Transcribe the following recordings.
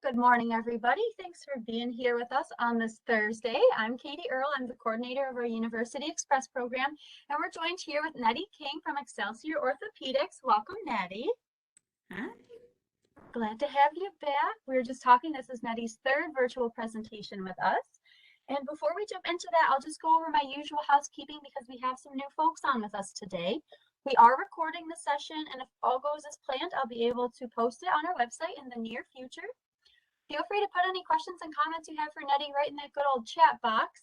Good morning, everybody. Thanks for being here with us on this Thursday. I'm Katie Earle. I'm the coordinator of our University Express program, and we're joined here with Jeannethe King from Excelsior Orthopaedics. Welcome, Jeannethe. Hi. Glad to have you back. We were just talking. This is Jeannethe's third virtual presentation with us. And before we jump into that, I'll just go over my usual housekeeping because we have some new folks on with us today. We are recording the session, and if all goes as planned, I'll be able to post it on our website in the near future. Feel free to put any questions and comments you have for Jeannethe right in that good old chat box.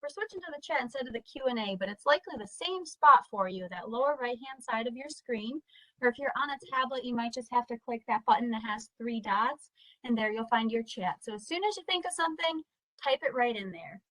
We're switching to the chat instead of the Q&A, but it's likely the same spot for you, that lower right-hand side of your screen. Or if you're on a tablet, you might just have to click that button that has 3 dots, and there you'll find your chat. So as soon as you think of something, type it right in there.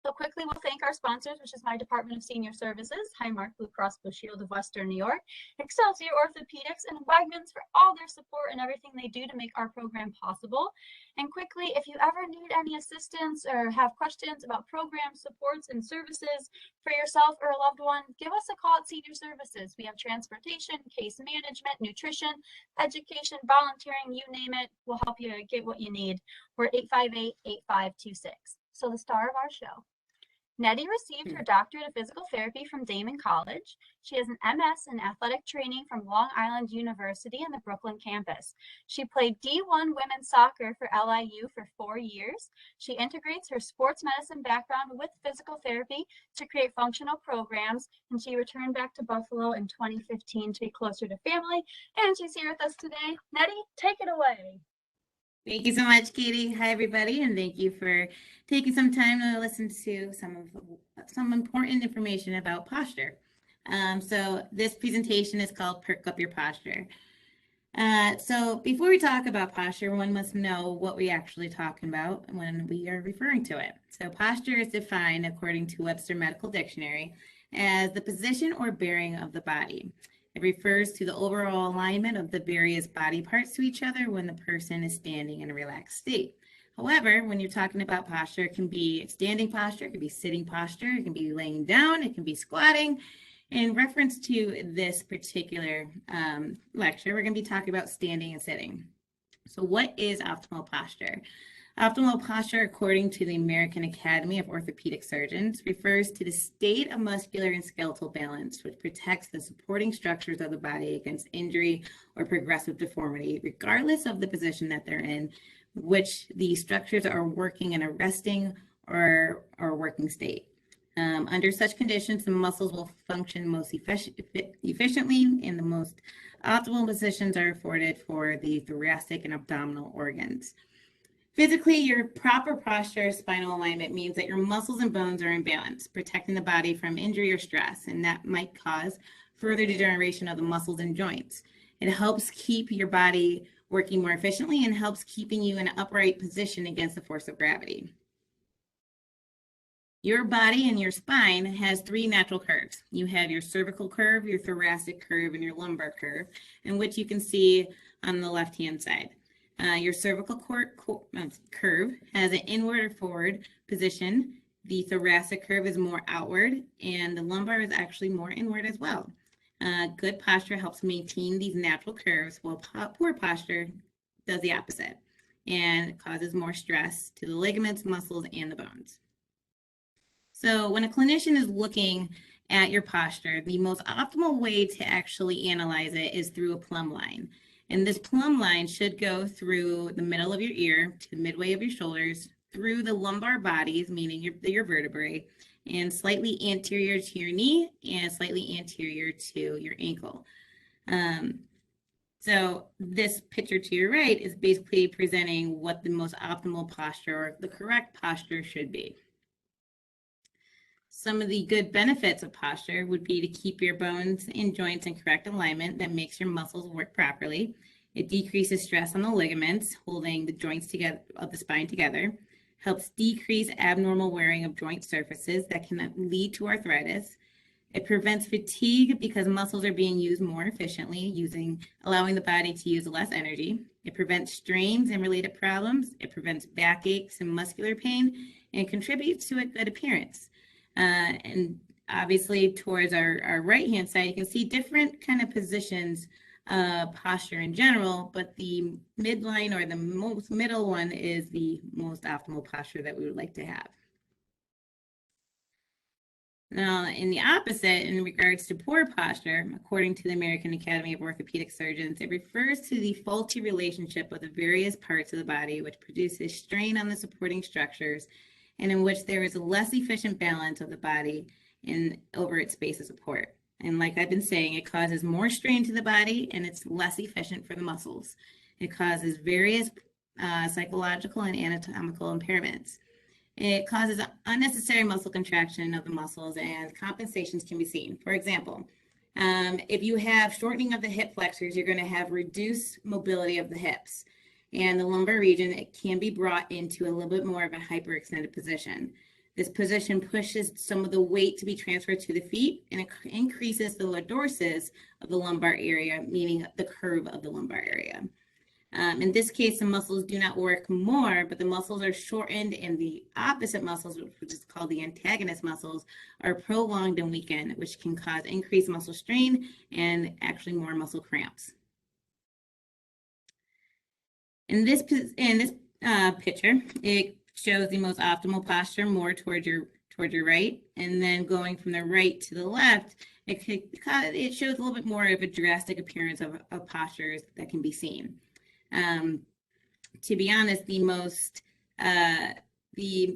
So quickly, we'll thank our sponsors, which is my Department of Senior Services, Highmark Blue Cross Blue Shield of Western New York, Excelsior Orthopaedics, and Wegmans for all their support and everything they do to make our program possible. And quickly, if you ever need any assistance or have questions about programs, supports, and services for yourself or a loved one, give us a call at Senior Services. We have transportation, case management, nutrition, education, volunteering, you name it. We'll help you get what you need. We're 858-8526. So the star of our show. Jeannethe received her doctorate of physical therapy from Damon College. She has an MS in athletic training from Long Island University in the Brooklyn campus. She played D1 women's soccer for LIU for 4 years. She integrates her sports medicine background with physical therapy to create functional programs, and she returned back to Buffalo in 2015 to be closer to family, and she's here with us today. Jeannethe, take it away. Thank you so much, Katie. Hi, everybody, and thank you for taking some time to listen to some important information about posture. So this presentation is called Perk Up Your Posture. So before we talk about posture, one must know what we're actually talking about when we are referring to it. So posture is defined according to Webster Medical Dictionary as the position or bearing of the body. It refers to the overall alignment of the various body parts to each other when the person is standing in a relaxed state. However, when you're talking about posture, it can be standing posture, it can be sitting posture, it can be laying down, it can be squatting. In reference to this particular lecture, we're going to be talking about standing and sitting. So what is optimal posture? Optimal posture, according to the American Academy of Orthopedic Surgeons, refers to the state of muscular and skeletal balance, which protects the supporting structures of the body against injury or progressive deformity, regardless of the position that they're in, which the structures are working in a resting or working state. Under such conditions, the muscles will function most efficiently, and the most optimal positions are afforded for the thoracic and abdominal organs. Physically, your proper posture, spinal alignment means that your muscles and bones are in balance, protecting the body from injury or stress, and that might cause further degeneration of the muscles and joints. It helps keep your body working more efficiently and helps keeping you in an upright position against the force of gravity. Your body and your spine has 3 natural curves. You have your cervical curve, your thoracic curve, and your lumbar curve, in which you can see on the left-hand side. Your cervical curve has an inward or forward position. The thoracic curve is more outward, and the lumbar is actually more inward as well. Good posture helps maintain these natural curves, while poor posture does the opposite and causes more stress to the ligaments, muscles, and the bones. So when a clinician is looking at your posture, the most optimal way to actually analyze it is through a plumb line. And this plumb line should go through the middle of your ear to the midway of your shoulders, through the lumbar bodies, meaning your vertebrae, and slightly anterior to your knee and slightly anterior to your ankle. So this picture to your right is basically presenting what the most optimal posture or the correct posture should be. Some of the good benefits of posture would be to keep your bones and joints in correct alignment that makes your muscles work properly. It decreases stress on the ligaments, holding the joints together of the spine together, helps decrease abnormal wearing of joint surfaces that can lead to arthritis. It prevents fatigue because muscles are being used more efficiently, allowing the body to use less energy. It prevents strains and related problems. It prevents backaches and muscular pain, and contributes to a good appearance. And obviously towards our right-hand side, you can see different kind of positions posture in general, but the midline or the most middle one is the most optimal posture that we would like to have. Now, in the opposite, in regards to poor posture, according to the American Academy of Orthopaedic Surgeons, it refers to the faulty relationship of the various parts of the body which produces strain on the supporting structures and in which there is a less efficient balance of the body over its base of support. And like I've been saying, it causes more strain to the body and it's less efficient for the muscles. It causes various psychological and anatomical impairments. It causes unnecessary muscle contraction of the muscles and compensations can be seen. For example, if you have shortening of the hip flexors, you're going to have reduced mobility of the hips. And the lumbar region, it can be brought into a little bit more of a hyperextended position. This position pushes some of the weight to be transferred to the feet and it increases the lordosis of the lumbar area, meaning the curve of the lumbar area. In this case, the muscles do not work more, but the muscles are shortened and the opposite muscles, which is called the antagonist muscles, are prolonged and weakened, which can cause increased muscle strain and actually more muscle cramps. In this picture, it shows the most optimal posture more towards your right, and then going from the right to the left, it shows a little bit more of a drastic appearance of postures that can be seen. To be honest,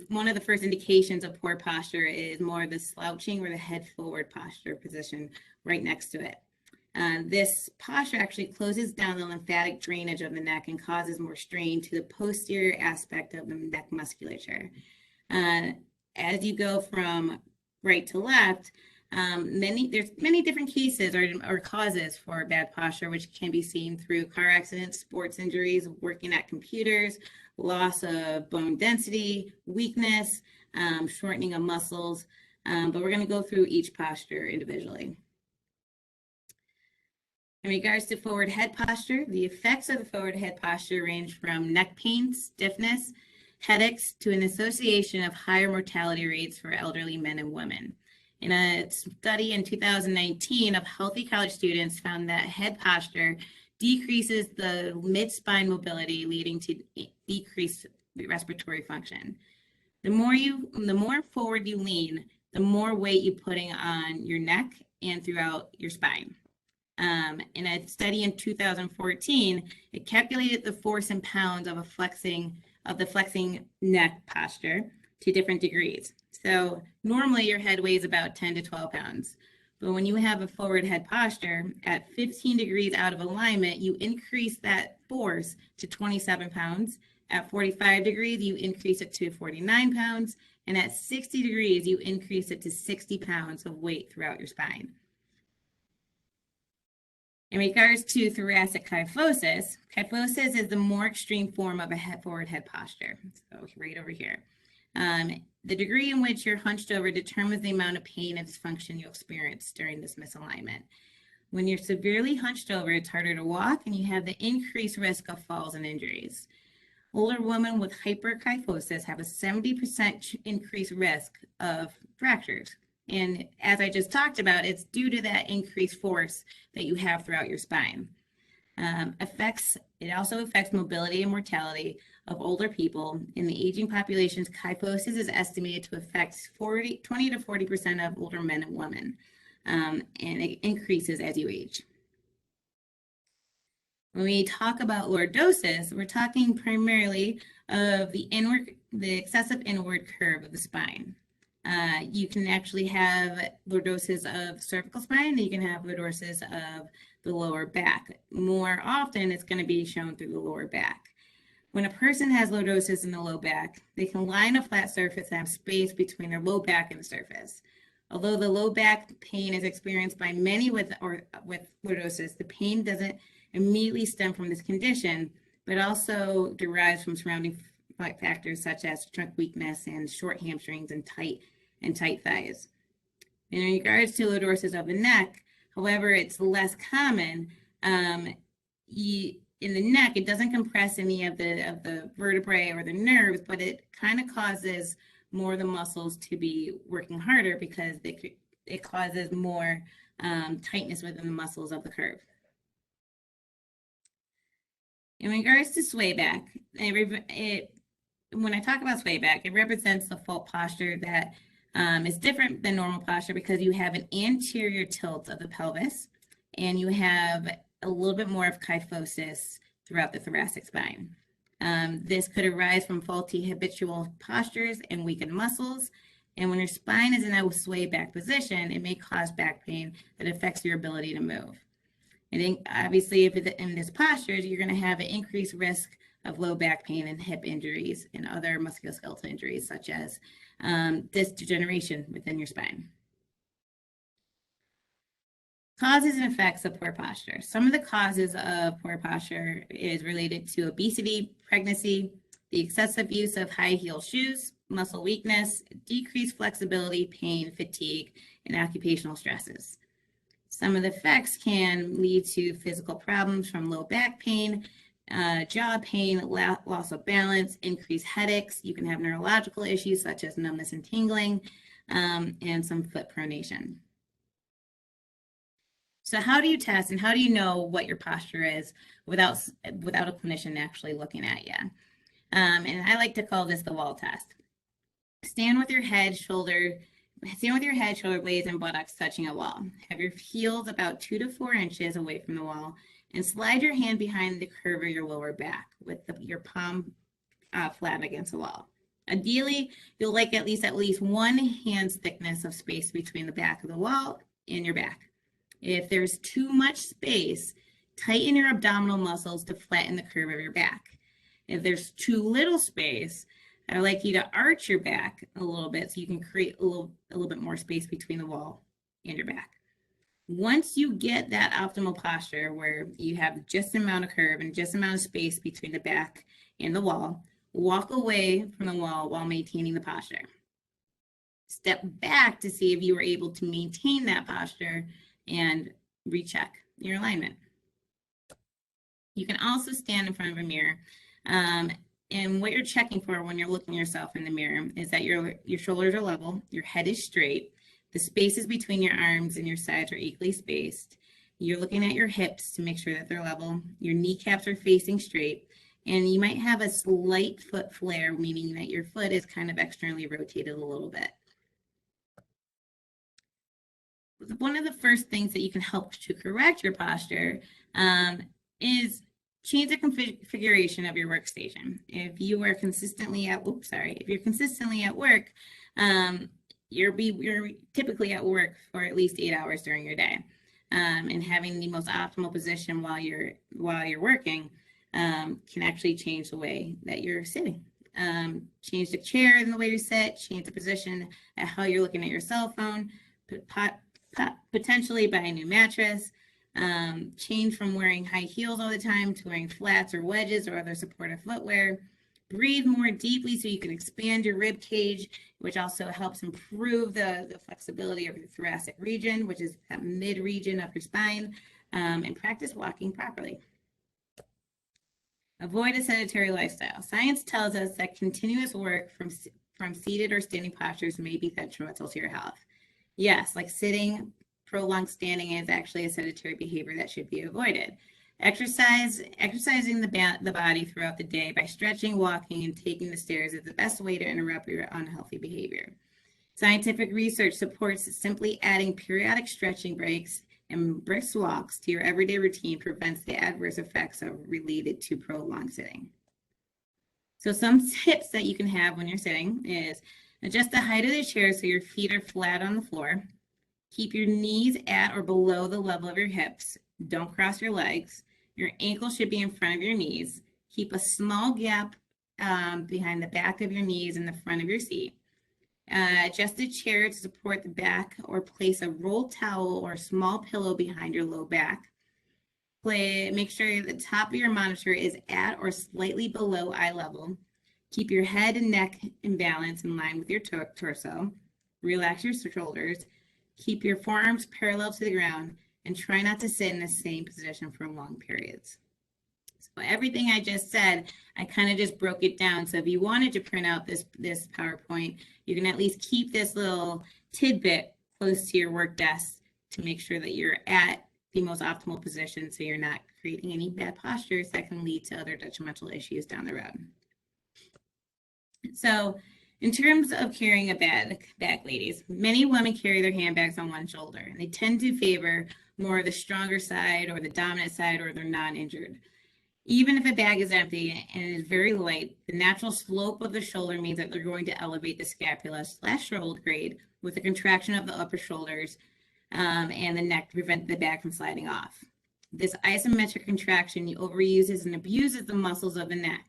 one of the first indications of poor posture is more of the slouching or the head forward posture position right next to it. This posture actually closes down the lymphatic drainage of the neck and causes more strain to the posterior aspect of the neck musculature. As you go from right to left, there's many different cases or causes for bad posture, which can be seen through car accidents, sports injuries, working at computers, loss of bone density, weakness, shortening of muscles. But we're going to go through each posture individually. In regards to forward head posture, the effects of the forward head posture range from neck pain, stiffness, headaches, to an association of higher mortality rates for elderly men and women. In a study in 2019 of healthy college students found that head posture decreases the mid-spine mobility, leading to decreased respiratory function. The more forward you lean, the more weight you're putting on your neck and throughout your spine. In a study in 2014, it calculated the force in pounds of the flexing neck posture to different degrees. So normally your head weighs about 10 to 12 pounds. But when you have a forward head posture at 15 degrees out of alignment, you increase that force to 27 pounds. At 45 degrees, you increase it to 49 pounds. And at 60 degrees, you increase it to 60 pounds of weight throughout your spine. In regards to thoracic kyphosis, kyphosis is the more extreme form of a forward head posture. So right over here. The degree in which you're hunched over determines the amount of pain and dysfunction you'll experience during this misalignment. When you're severely hunched over, it's harder to walk and you have the increased risk of falls and injuries. Older women with hyperkyphosis have a 70% increased risk of fractures. And as I just talked about, it's due to that increased force that you have throughout your spine. It also affects mobility and mortality of older people. In the aging populations, kyphosis is estimated to affect 20 to 40% of older men and women, and it increases as you age. When we talk about lordosis, we're talking primarily of the excessive inward curve of the spine. You can actually have lordosis of cervical spine, and you can have lordosis of the lower back. More often, it's going to be shown through the lower back. When a person has lordosis in the low back, they can lie on a flat surface and have space between their low back and the surface. Although the low back pain is experienced by many with lordosis, the pain doesn't immediately stem from this condition, but also derives from surrounding factors such as trunk weakness and short hamstrings and tight thighs. In regards to lordosis of the neck, however, it's less common. In the neck, it doesn't compress any of the vertebrae or the nerves, but it kind of causes more of the muscles to be working harder because it causes more tightness within the muscles of the curve. In regards to swayback, when I talk about swayback, it represents the fault posture that is different than normal posture because you have an anterior tilt of the pelvis and you have a little bit more of kyphosis throughout the thoracic spine. This could arise from faulty habitual postures and weakened muscles. And when your spine is in a swayback position, it may cause back pain that affects your ability to move. And then obviously, if it's in this posture, you're going to have an increased risk of low back pain and hip injuries and other musculoskeletal injuries, such as disc degeneration within your spine. Causes and effects of poor posture. Some of the causes of poor posture is related to obesity, pregnancy, the excessive use of high heel shoes, muscle weakness, decreased flexibility, pain, fatigue, and occupational stresses. Some of the effects can lead to physical problems from low back pain, jaw pain, loss of balance, increased headaches. You can have neurological issues such as numbness and tingling, and some foot pronation. So how do you test and how do you know what your posture is without a clinician actually looking at you? And I like to call this the wall test. Stand with your head, shoulder blades, and buttocks touching a wall. Have your heels about 2 to 4 inches away from the wall, and slide your hand behind the curve of your lower back with your palm flat against the wall. Ideally, you'll like at least one hand's thickness of space between the back of the wall and your back. If there's too much space, tighten your abdominal muscles to flatten the curve of your back. If there's too little space, I'd like you to arch your back a little bit so you can create a little bit more space between the wall and your back. Once you get that optimal posture where you have just the amount of curve and just the amount of space between the back and the wall, walk away from the wall while maintaining the posture. Step back to see if you were able to maintain that posture and recheck your alignment. You can also stand in front of a mirror. And what you're checking for when you're looking at yourself in the mirror is that your shoulders are level, your head is straight, the spaces between your arms and your sides are equally spaced. You're looking at your hips to make sure that they're level. Your kneecaps are facing straight, and you might have a slight foot flare, meaning that your foot is kind of externally rotated a little bit. One of the first things that you can help to correct your posture is change the configuration of your workstation. If you are consistently at, if you're consistently at work, you're typically at work for at least 8 hours during your day, and having the most optimal position while you're working can actually change the way that you're sitting. Change the chair and the way you sit, change the position at how you're looking at your cell phone, potentially buy a new mattress. Change from wearing high heels all the time to wearing flats or wedges or other supportive footwear. Breathe more deeply so you can expand your rib cage, which also helps improve the flexibility of your thoracic region, which is that mid region of your spine, and practice walking properly. Avoid a sedentary lifestyle. Science tells us that continuous work from seated or standing postures may be detrimental to your health. Yes, like sitting, prolonged standing is actually a sedentary behavior that should be avoided. Exercising the body throughout the day by stretching, walking, and taking the stairs is the best way to interrupt your unhealthy behavior. Scientific research supports simply adding periodic stretching breaks and brisk walks to your everyday routine prevents the adverse effects related to prolonged sitting. So some tips that you can have when you're sitting is adjust the height of the chair so your feet are flat on the floor. Keep your knees at or below the level of your hips. Don't cross your legs. Your ankles should be in front of your knees. Keep a small gap behind the back of your knees and the front of your seat. Adjust the chair to support the back or place a rolled towel or small pillow behind your low back. Make sure the top of your monitor is at or slightly below eye level. Keep your head and neck in balance in line with your torso. Relax your shoulders. Keep your forearms parallel to the ground and try not to sit in the same position for long periods. So everything I just said, I kind of just broke it down. So if you wanted to print out this PowerPoint, you can at least keep this little tidbit close to your work desk to make sure that you're at the most optimal position so you're not creating any bad postures that can lead to other detrimental issues down the road. So in terms of carrying a bag, ladies, many women carry their handbags on one shoulder, and they tend to favor more of the stronger side or the dominant side, or they're non-injured. Even if a bag is empty and is very light, the natural slope of the shoulder means that they're going to elevate the scapula/shoulder grade with the contraction of the upper shoulders and the neck to prevent the bag from sliding off. This isometric contraction overuses and abuses the muscles of the neck.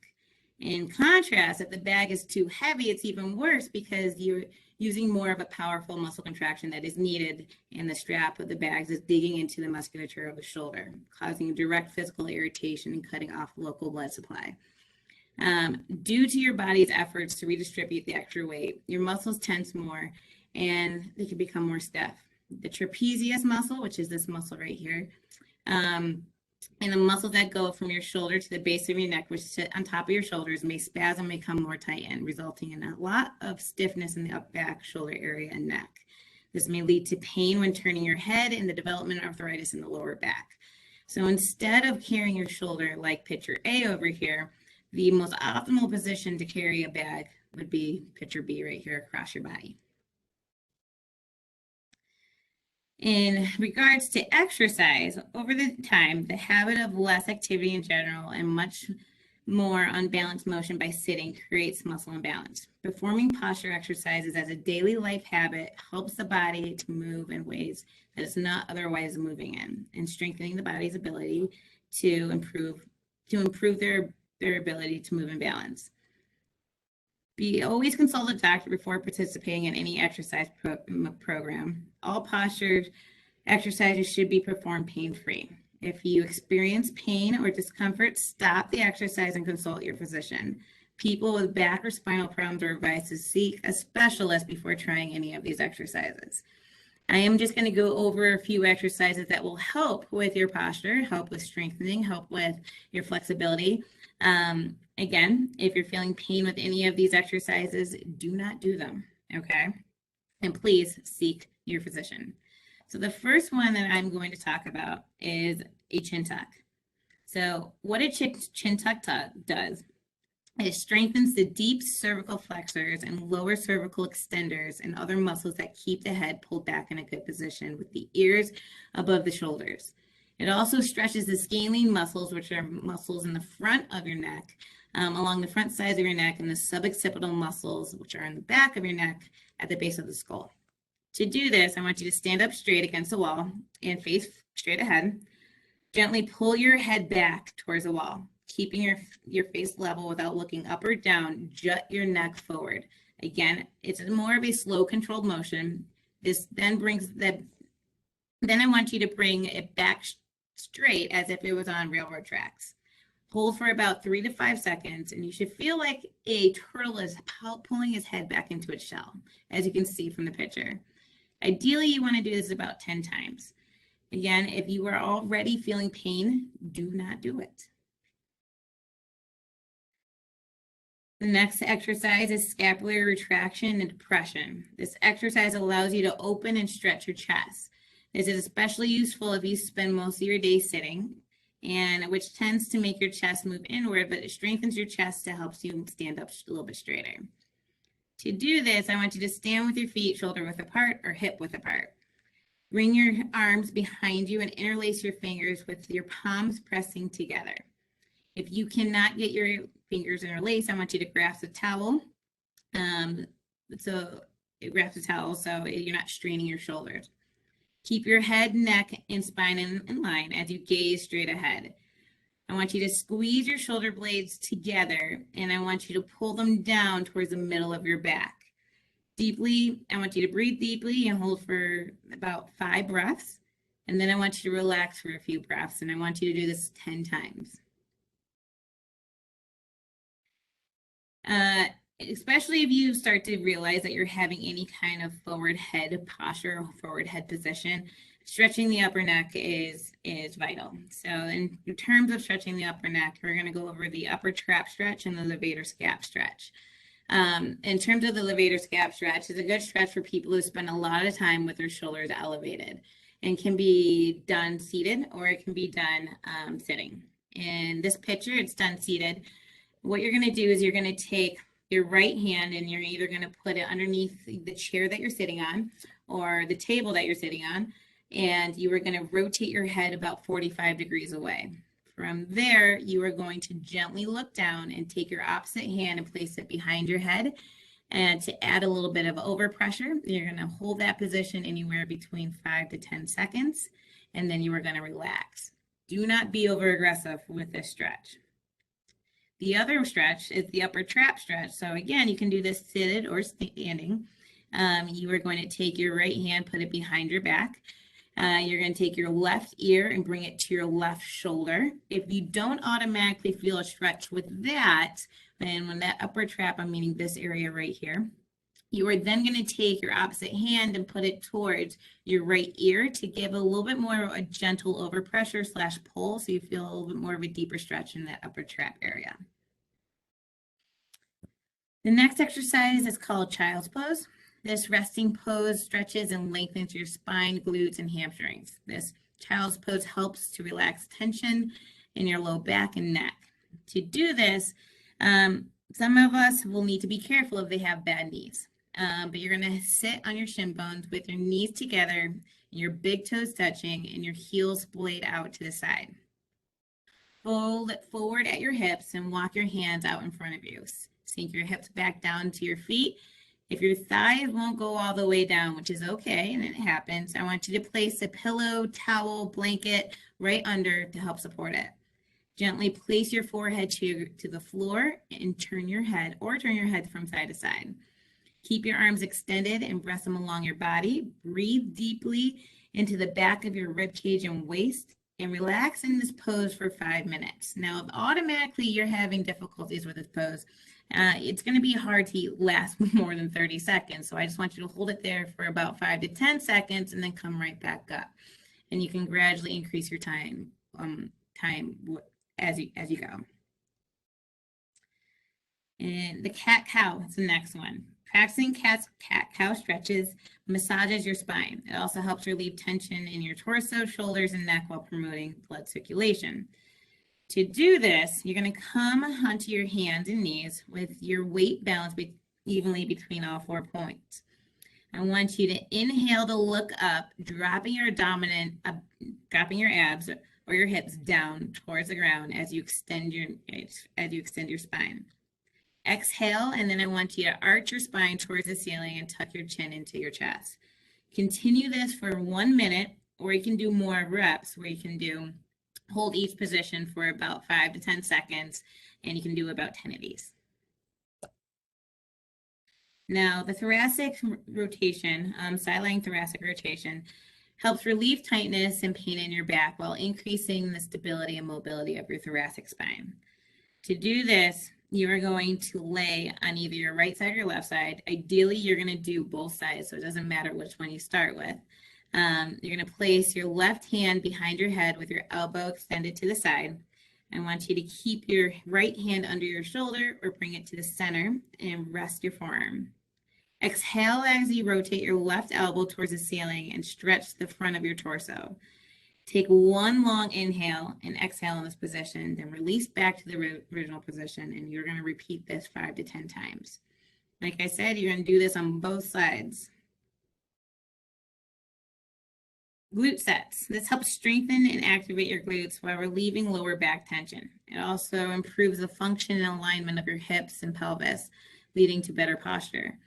In contrast, if the bag is too heavy, it's even worse because you're using more of a powerful muscle contraction that is needed, and the strap of the bags is digging into the musculature of the shoulder, causing direct physical irritation and cutting off local blood supply. Due to your body's efforts to redistribute the extra weight, your muscles tense more and they can become more stiff. The trapezius muscle, which is this muscle right here, and the muscles that go from your shoulder to the base of your neck, which sit on top of your shoulders, may spasm and become more tightened, resulting in a lot of stiffness in the up back, shoulder area, and neck. This may lead to pain when turning your head and the development of arthritis in the lower back. So instead of carrying your shoulder like picture A over here, the most optimal position to carry a bag would be picture B right here across your body. In regards to exercise, over the time, the habit of less activity in general and much more unbalanced motion by sitting creates muscle imbalance. Performing posture exercises as a daily life habit helps the body to move in ways that it's not otherwise moving in, and strengthening the body's ability to improve their ability to move in balance. Always consult a doctor before participating in any exercise program. All posture exercises should be performed pain-free. If you experience pain or discomfort, stop the exercise and consult your physician. People with back or spinal problems are advised to seek a specialist before trying any of these exercises. I am just going to go over a few exercises that will help with your posture, help with strengthening, help with your flexibility. Again, if you're feeling pain with any of these exercises, do not do them, okay? And please seek your physician. So the first one that I'm going to talk about is a chin tuck. So what a chin tuck does is strengthens the deep cervical flexors and lower cervical extenders and other muscles that keep the head pulled back in a good position with the ears above the shoulders. It also stretches the scalene muscles, which are muscles in the front of your neck, along the front sides of your neck, and the suboccipital muscles, which are in the back of your neck at the base of the skull. To do this, I want you to stand up straight against the wall and face straight ahead. Gently pull your head back towards the wall, keeping your face level without looking up or down. Jut your neck forward. Again, it's more of a slow, controlled motion. This then I want you to bring it back straight as if it was on railroad tracks. Hold for about 3 to 5 seconds, and you should feel like a turtle is pulling his head back into its shell, as you can see from the picture. Ideally, you want to do this about 10 times. Again, if you are already feeling pain, do not do it. The next exercise is scapular retraction and depression. This exercise allows you to open and stretch your chest. This is especially useful if you spend most of your day sitting, and which tends to make your chest move inward, but it strengthens your chest to help you stand up a little bit straighter. To do this, I want you to stand with your feet shoulder width apart or hip width apart. Bring your arms behind you and interlace your fingers with your palms pressing together. If you cannot get your fingers interlaced, I want you to grasp a towel. So you're not straining your shoulders. Keep your head, neck, and spine in line as you gaze straight ahead. I want you to squeeze your shoulder blades together, and I want you to pull them down towards the middle of your back. Deeply, I want you to breathe deeply and hold for about 5 breaths. And then I want you to relax for a few breaths, and I want you to do this 10 times. Especially if you start to realize that you're having any kind of forward head posture or forward head position, stretching the upper neck is vital. So in terms of stretching the upper neck, we're going to go over the upper trap stretch and the levator scap stretch. In terms of the levator scap stretch, it's a good stretch for people who spend a lot of time with their shoulders elevated. and can be done seated or it can be done sitting. In this picture, it's done seated. What you're going to do is you're going to take your right hand and you're either going to put it underneath the chair that you're sitting on or the table that you're sitting on, and you are going to rotate your head about 45 degrees away. From there, you are going to gently look down and take your opposite hand and place it behind your head. And to add a little bit of overpressure, you're going to hold that position anywhere between 5 to 10 seconds, and then you are going to relax. Do not be over aggressive with this stretch. The other stretch is the upper trap stretch. So again, you can do this seated or standing. You are going to take your right hand, put it behind your back. You're going to take your left ear and bring it to your left shoulder. If you don't automatically feel a stretch with that, and when that upper trap, I'm meaning this area right here, you are then going to take your opposite hand and put it towards your right ear to give a little bit more of a gentle overpressure / pull, so you feel a little bit more of a deeper stretch in that upper trap area. The next exercise is called child's pose. This resting pose stretches and lengthens your spine, glutes, and hamstrings. This child's pose helps to relax tension in your low back and neck. To do this, some of us will need to be careful if they have bad knees. But you're going to sit on your shin bones with your knees together, and your big toes touching, and your heels splayed out to the side. Fold forward at your hips and walk your hands out in front of you. Sink your hips back down to your feet. If your thighs won't go all the way down, which is okay, and it happens, I want you to place a pillow, towel, blanket right under to help support it. Gently place your forehead to the floor and turn your head from side to side. Keep your arms extended and press them along your body. Breathe deeply into the back of your rib cage and waist, and relax in this pose for 5 minutes. Now, if automatically you're having difficulties with this pose, it's going to be hard to last more than 30 seconds. So I just want you to hold it there for about 5 to 10 seconds and then come right back up. And you can gradually increase your time as you go. And the cat-cow is the next one. Practicing cat-cow stretches massages your spine. It also helps relieve tension in your torso, shoulders, and neck while promoting blood circulation. To do this, you're going to come onto your hands and knees with your weight balanced evenly between all 4 points. I want you to inhale to look up, dropping your abs or your hips down towards the ground as you extend your spine. Exhale, and then I want you to arch your spine towards the ceiling and tuck your chin into your chest. Continue this for 1 minute, or you can do more reps where you can hold each position for about 5 to 10 seconds, and you can do about 10 of these. Now, the thoracic rotation, Sidelying thoracic rotation, helps relieve tightness and pain in your back while increasing the stability and mobility of your thoracic spine. To do this, you are going to lay on either your right side or your left side. Ideally, you're going to do both sides, so it doesn't matter which one you start with. You're going to place your left hand behind your head with your elbow extended to the side. I want you to keep your right hand under your shoulder or bring it to the center and rest your forearm. Exhale as you rotate your left elbow towards the ceiling and stretch the front of your torso. Take one long inhale and exhale in this position, then release back to the original position, and you're going to repeat this 5 to 10 times. Like I said, you're going to do this on both sides. Glute sets. This helps strengthen and activate your glutes while relieving lower back tension. It also improves the function and alignment of your hips and pelvis, leading to better posture.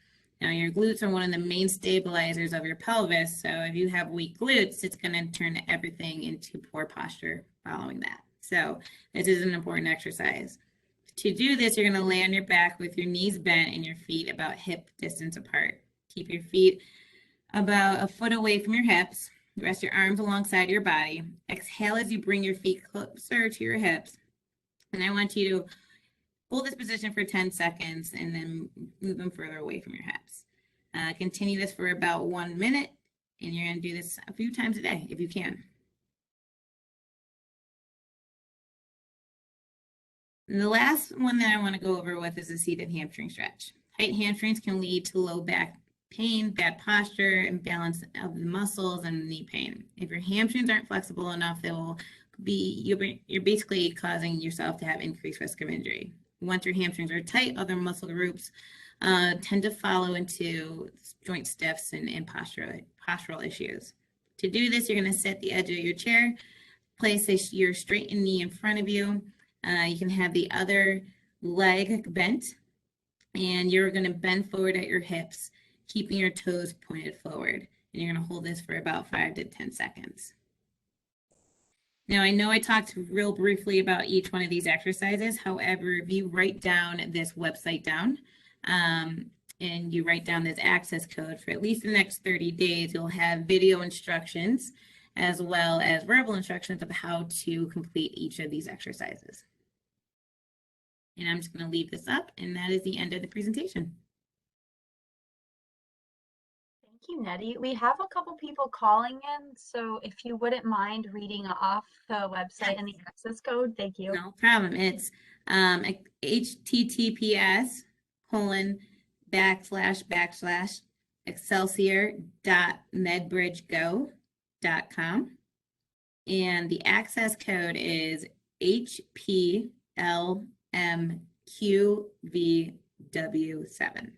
Now, your glutes are one of the main stabilizers of your pelvis, so if you have weak glutes, it's going to turn everything into poor posture following that. So this is an important exercise. To do this, you're going to lay on your back with your knees bent and your feet about hip distance apart. Keep your feet about a foot away from your hips. Rest your arms alongside your body. Exhale as you bring your feet closer to your hips. And I want you to hold this position for 10 seconds and then move them further away from your hips. Continue this for about 1 minute, and you're going to do this a few times a day if you can. And the last one that I want to go over with is a seated hamstring stretch. Tight hamstrings can lead to low back pain, bad posture, imbalance of the muscles, and knee pain. If your hamstrings aren't flexible enough, they will you're basically causing yourself to have increased risk of injury. Once your hamstrings are tight, other muscle groups tend to follow into joint stiffs and postural issues. To do this, you're going to set the edge of your chair, place your straightened knee in front of you. You can have the other leg bent, and you're going to bend forward at your hips, keeping your toes pointed forward. And you're going to hold this for about 5 to 10 seconds. Now, I know I talked real briefly about each one of these exercises. However, if you write down this website down and you write down this access code for at least the next 30 days, you'll have video instructions as well as verbal instructions of how to complete each of these exercises. And I'm just going to leave this up, and that is the end of the presentation. Thank you, Nettie. We have a couple people calling in, so if you wouldn't mind reading off the website and the access code, thank you. No problem. It's https://excelsior.medbridgego.com. And the access code is HPLMQVW7.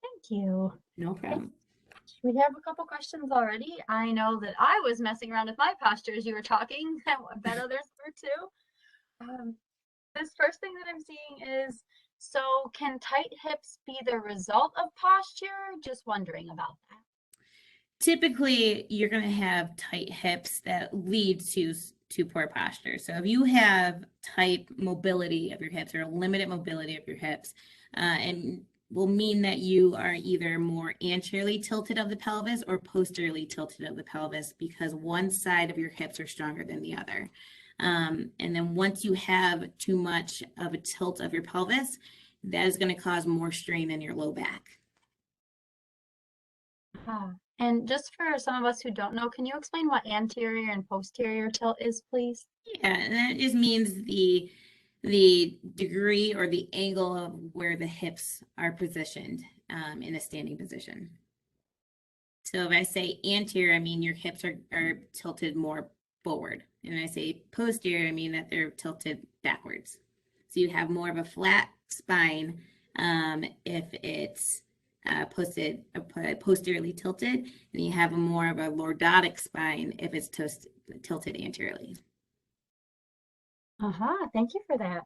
Thank you. No problem. We have a couple questions already. I know that I was messing around with my posture as you were talking. I bet others were too. This first thing that I'm seeing is, so can tight hips be the result of posture? Just wondering about that. Typically, you're going to have tight hips that lead to poor posture. So if you have tight mobility of your hips or limited mobility of your hips, and will mean that you are either more anteriorly tilted of the pelvis or posteriorly tilted of the pelvis because one side of your hips are stronger than the other. And then once you have too much of a tilt of your pelvis, that is going to cause more strain in your low back. And just for some of us who don't know, can you explain what anterior and posterior tilt is, please? Yeah, and that just means the degree or the angle of where the hips are positioned in a standing position. So if I say anterior, I mean your hips are tilted more forward. And when I say posterior, I mean that they're tilted backwards. So you have more of a flat spine if it's posteriorly tilted, and you have more of a lordotic spine if it's tilted anteriorly. Thank you for that.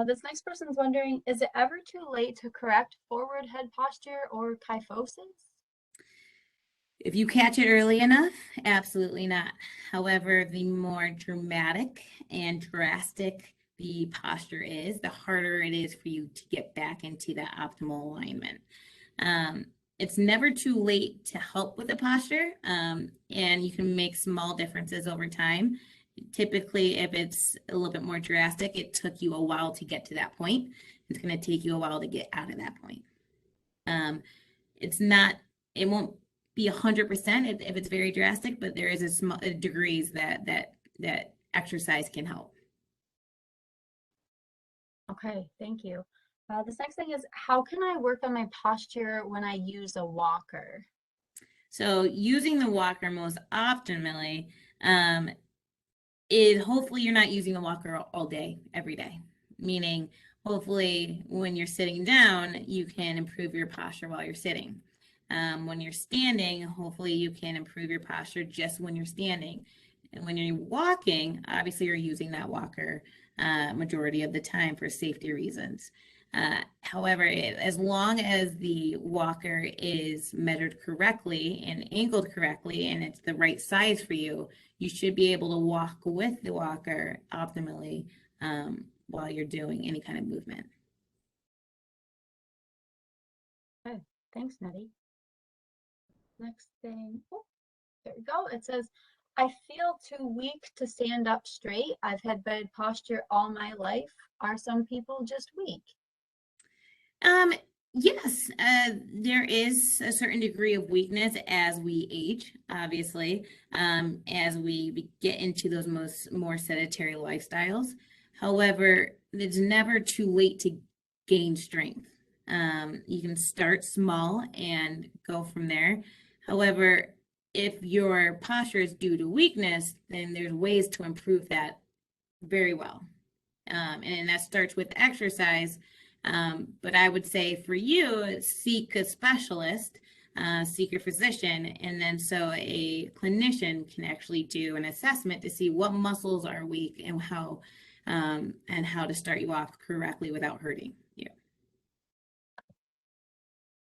This next person's wondering, is it ever too late to correct forward head posture or kyphosis? If you catch it early enough, absolutely not. However, the more dramatic and drastic the posture is, the harder it is for you to get back into that optimal alignment. It's never too late to help with the posture, and you can make small differences over time. Typically, if it's a little bit more drastic, it took you a while to get to that point. It's going to take you a while to get out of that point. It won't be 100% if it's very drastic, but there is a small degrees that exercise can help. Okay, thank you. This next thing is, how can I work on my posture when I use a walker? So using the walker most optimally is hopefully you're not using the walker all day, every day. Meaning, hopefully when you're sitting down, you can improve your posture while you're sitting. When you're standing, hopefully you can improve your posture just when you're standing. And when you're walking, obviously you're using that walker majority of the time for safety reasons. However, as long as the walker is measured correctly and angled correctly and it's the right size for you, you should be able to walk with the walker optimally while you're doing any kind of movement. Okay, thanks, Nettie. Next thing, oh, there we go. It says, I feel too weak to stand up straight. I've had bad posture all my life. Are some people just weak? Yes, there is a certain degree of weakness as we age, obviously, as we get into those more sedentary lifestyles. However, it's never too late to gain strength. You can start small and go from there. However, if your posture is due to weakness, then there's ways to improve that very well. And that starts with exercise. But I would say for you, seek a specialist, seek a physician, and then so a clinician can actually do an assessment to see what muscles are weak and how to start you off correctly without hurting you.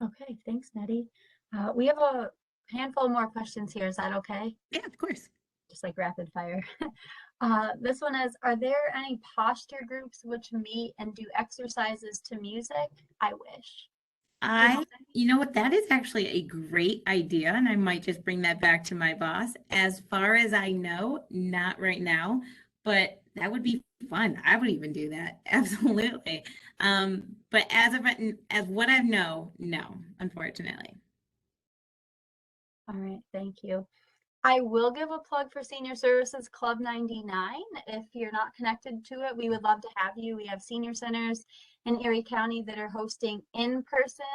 Okay, thanks, Nettie. We have a handful more questions here. Is that okay? Yeah, of course. Just like rapid fire. This one is, are there any posture groups which meet and do exercises to music? I wish. You know what, that is actually a great idea, and I might just bring that back to my boss. As far as I know, not right now, but that would be fun. I would even do that. Absolutely. But as what I know, no, unfortunately. All right, thank you. I will give a plug for Senior Services Club 99. If you're not connected to it, we would love to have you. We have senior centers in Erie County that are hosting in-person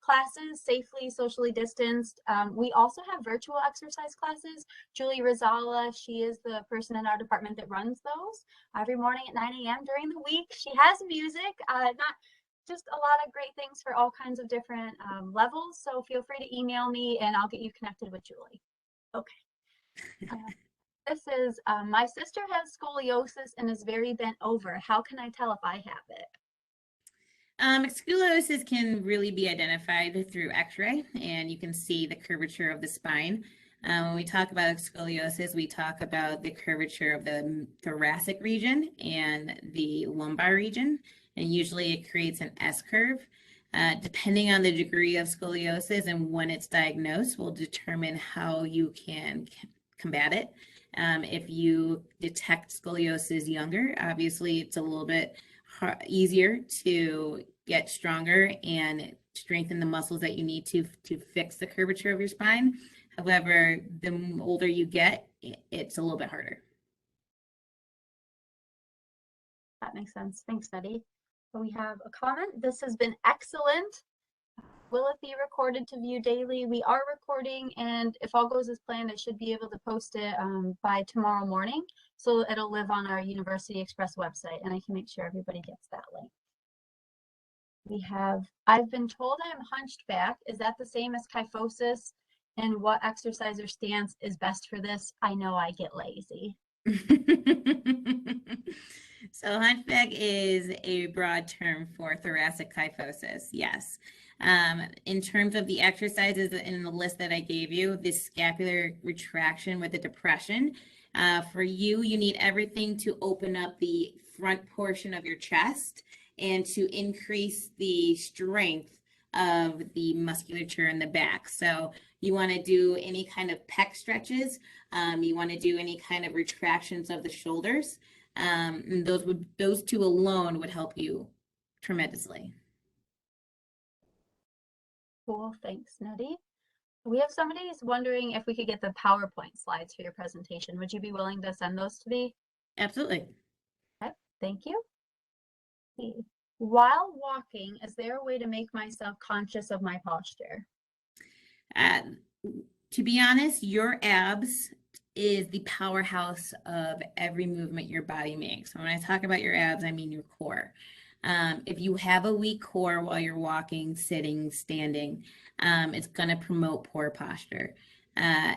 classes, safely, socially distanced. We also have virtual exercise classes. Julie Rizala, she is the person in our department that runs those. Every morning at 9 a.m. during the week, she has music, not just a lot of great things for all kinds of different levels. So feel free to email me and I'll get you connected with Julie. Okay. This is, my sister has scoliosis and is very bent over. How can I tell if I have it? Scoliosis can really be identified through x-ray, and you can see the curvature of the spine. When we talk about scoliosis, we talk about the curvature of the thoracic region and the lumbar region, and usually it creates an S-curve. Depending on the degree of scoliosis and when it's diagnosed will determine how you can combat it. If you detect scoliosis younger, obviously it's a little bit easier to get stronger and strengthen the muscles that you need to fix the curvature of your spine. However, the older you get, it's a little bit harder. That makes sense. Thanks, Nettie. We have a comment. This has been excellent. Will it be recorded to view daily? We are recording, and if all goes as planned, I should be able to post it by tomorrow morning. So it'll live on our University Express website, and I can make sure everybody gets that link. We have, I've been told I'm hunched back. Is that the same as kyphosis? And what exercise or stance is best for this? I know I get lazy. So hunchback is a broad term for thoracic kyphosis, yes. In terms of the exercises in the list that I gave you, this scapular retraction with a depression, for you need everything to open up the front portion of your chest and to increase the strength of the musculature in the back. So you want to do any kind of pec stretches. You want to do any kind of retractions of the shoulders. And those two alone would help you tremendously. Cool, thanks, Nettie. We have somebody who's wondering if we could get the PowerPoint slides for your presentation. Would you be willing to send those to me? Absolutely. Okay, thank you. While walking, is there a way to make myself conscious of my posture? To be honest, your abs is the powerhouse of every movement your body makes. When I talk about your abs, I mean your core. If you have a weak core while you're walking, sitting, standing, it's going to promote poor posture.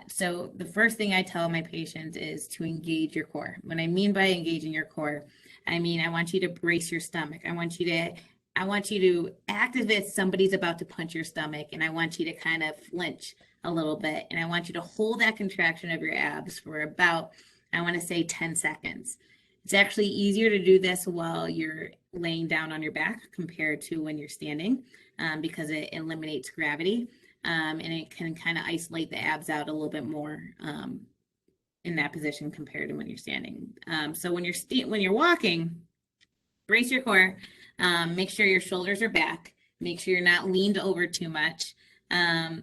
So the first thing I tell my patients is to engage your core. What I mean by engaging your core, I mean, I want you to brace your stomach. I want you to act as if somebody's about to punch your stomach, and I want you to kind of flinch a little bit, and I want you to hold that contraction of your abs for about, I want to say 10 seconds. It's actually easier to do this while you're laying down on your back compared to when you're standing, because it eliminates gravity, and it can kind of isolate the abs out a little bit more in that position compared to when you're standing. So when you're walking, brace your core, make sure your shoulders are back, make sure you're not leaned over too much. And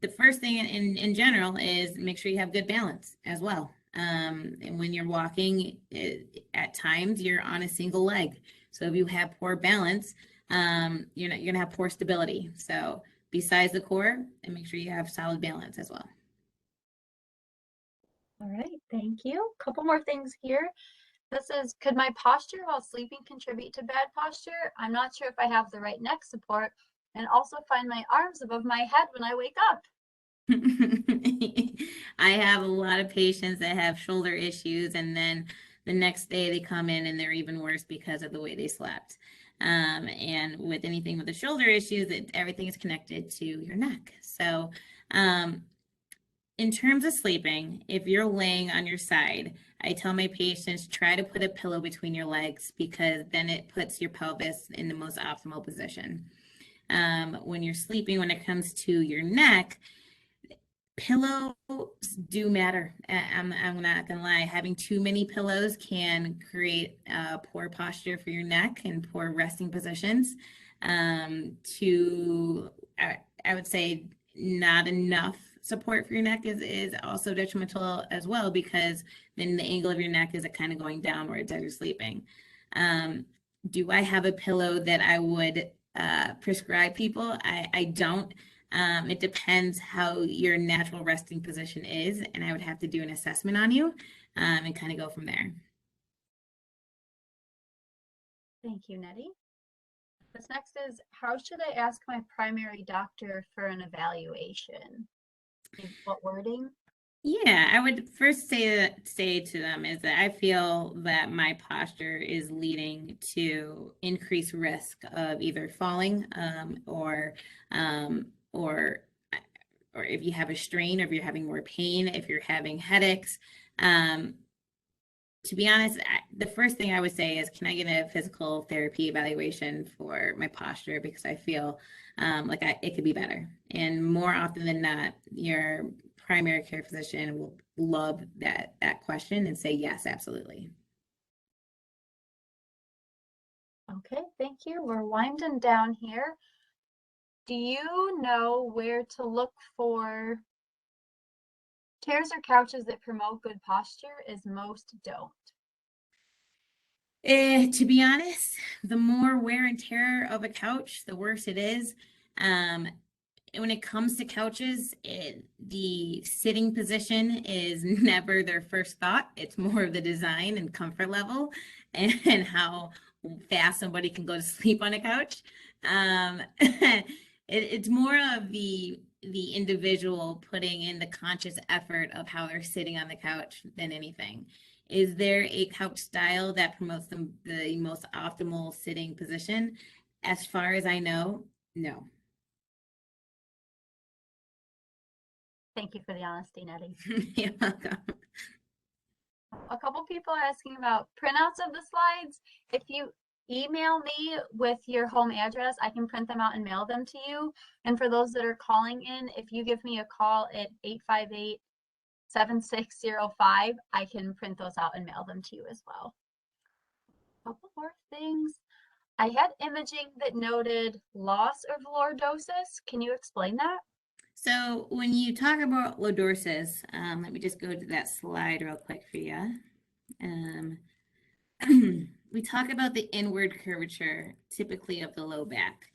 the first thing in general is make sure you have good balance as well. And when you're walking, at times you're on a single leg. So if you have poor balance, you're going to have poor stability. So besides the core, and make sure you have solid balance as well. All right, thank you. A couple more things here. This is, could my posture while sleeping contribute to bad posture? I'm not sure if I have the right neck support, and also find my arms above my head when I wake up. I have a lot of patients that have shoulder issues, and then the next day they come in and they're even worse because of the way they slept. And with anything with the shoulder issues, everything is connected to your neck. So in terms of sleeping, if you're laying on your side, I tell my patients, try to put a pillow between your legs, because then it puts your pelvis in the most optimal position. When you're sleeping, when it comes to your neck, pillows do matter. I'm not gonna lie. Having too many pillows can create poor posture for your neck and poor resting positions. I would say not enough support for your neck is also detrimental as well, because then the angle of your neck is kind of going downwards as you're sleeping. Do I have a pillow that I would prescribe people? I don't. It depends how your natural resting position is, and I would have to do an assessment on you and kind of go from there. Thank you, Nettie. This next is, how should I ask my primary doctor for an evaluation? What wording? Yeah, I would first say to them is that I feel that my posture is leading to increased risk of either falling or if you have a strain, or if you're having more pain, if you're having headaches. To be honest, the first thing I would say is, can I get a physical therapy evaluation for my posture? Because I feel like it could be better. And more often than not, your primary care physician will love that question and say, yes, absolutely. Okay, thank you. We're winding down here. Do you know where to look for chairs or couches that promote good posture, as most don't? To be honest, the more wear and tear of a couch, the worse it is. When it comes to couches, the sitting position is never their first thought. It's more of the design and comfort level and how fast somebody can go to sleep on a couch. It's more of the individual putting in the conscious effort of how they're sitting on the couch than anything. Is there a couch style that promotes the most optimal sitting position? As far as I know, no. Thank you for the honesty, Nettie. You're welcome. A couple people are asking about printouts of the slides. If you email me with your home address, I can print them out and mail them to you. And for those that are calling in, if you give me a call at 858-7605, I can print those out and mail them to you as well. A couple more things. I had imaging that noted loss of lordosis. Can you explain that? So when you talk about lordosis, let me just go to that slide real quick for you. We talk about the inward curvature, typically of the low back.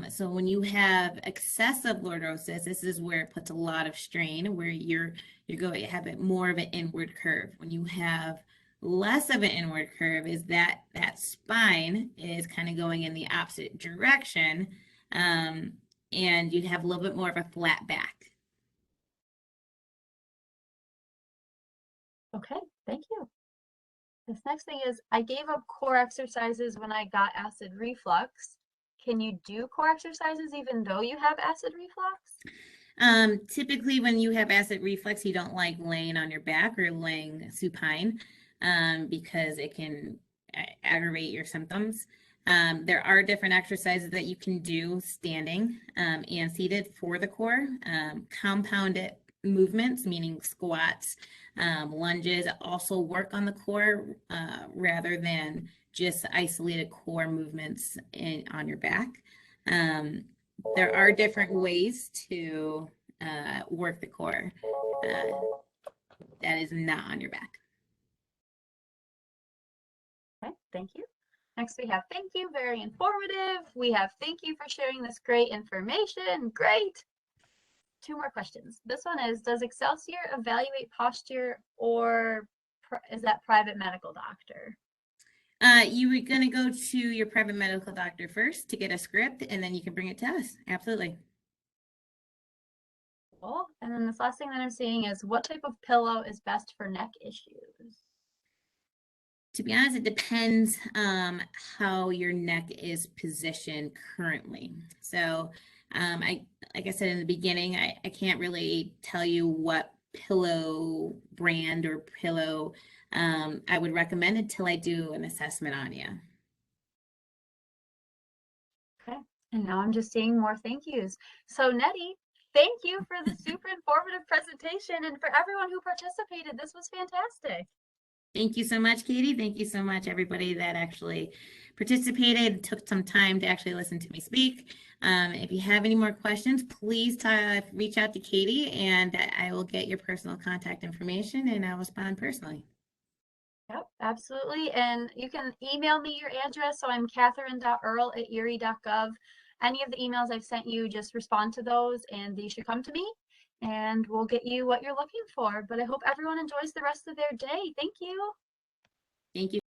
So when you have excessive lordosis, this is where it puts a lot of strain, where you're going to have it more of an inward curve. When you have less of an inward curve, is that spine is kind of going in the opposite direction, and you'd have a little bit more of a flat back. Okay, thank you. This next thing is, I gave up core exercises when I got acid reflux. Can you do core exercises even though you have acid reflux? Typically, when you have acid reflux, you don't like laying on your back or laying supine because it can aggravate your symptoms. There are different exercises that you can do standing and seated for the core. Compounded movements, meaning squats, lunges, also work on the core rather than just isolated core movements on your back. There are different ways to work the core that is not on your back. Okay, thank you. Next we have thank you, very informative. We have thank you for sharing this great information. Great. 2 more questions. This one is, does Excelsior evaluate posture or is that private medical doctor? You were going to go to your private medical doctor first to get a script, and then you can bring it to us. Absolutely. Cool. And then this last thing that I'm seeing is, what type of pillow is best for neck issues? To be honest, it depends how your neck is positioned currently. So like I said in the beginning, I can't really tell you what pillow brand or pillow I would recommend until I do an assessment on you. Okay. And now I'm just seeing more thank yous. So Nettie, thank you for the super informative presentation and for everyone who participated. This was fantastic. Thank you so much, Katie. Thank you so much, everybody that actually participated, took some time to actually listen to me speak. If you have any more questions, please reach out to Katie and I will get your personal contact information and I'll respond personally. Yep, absolutely. And you can email me your address. So I'm catherine.earl@erie.gov. Any of the emails I've sent you, just respond to those and they should come to me and we'll get you what you're looking for. But I hope everyone enjoys the rest of their day. Thank you. Thank you.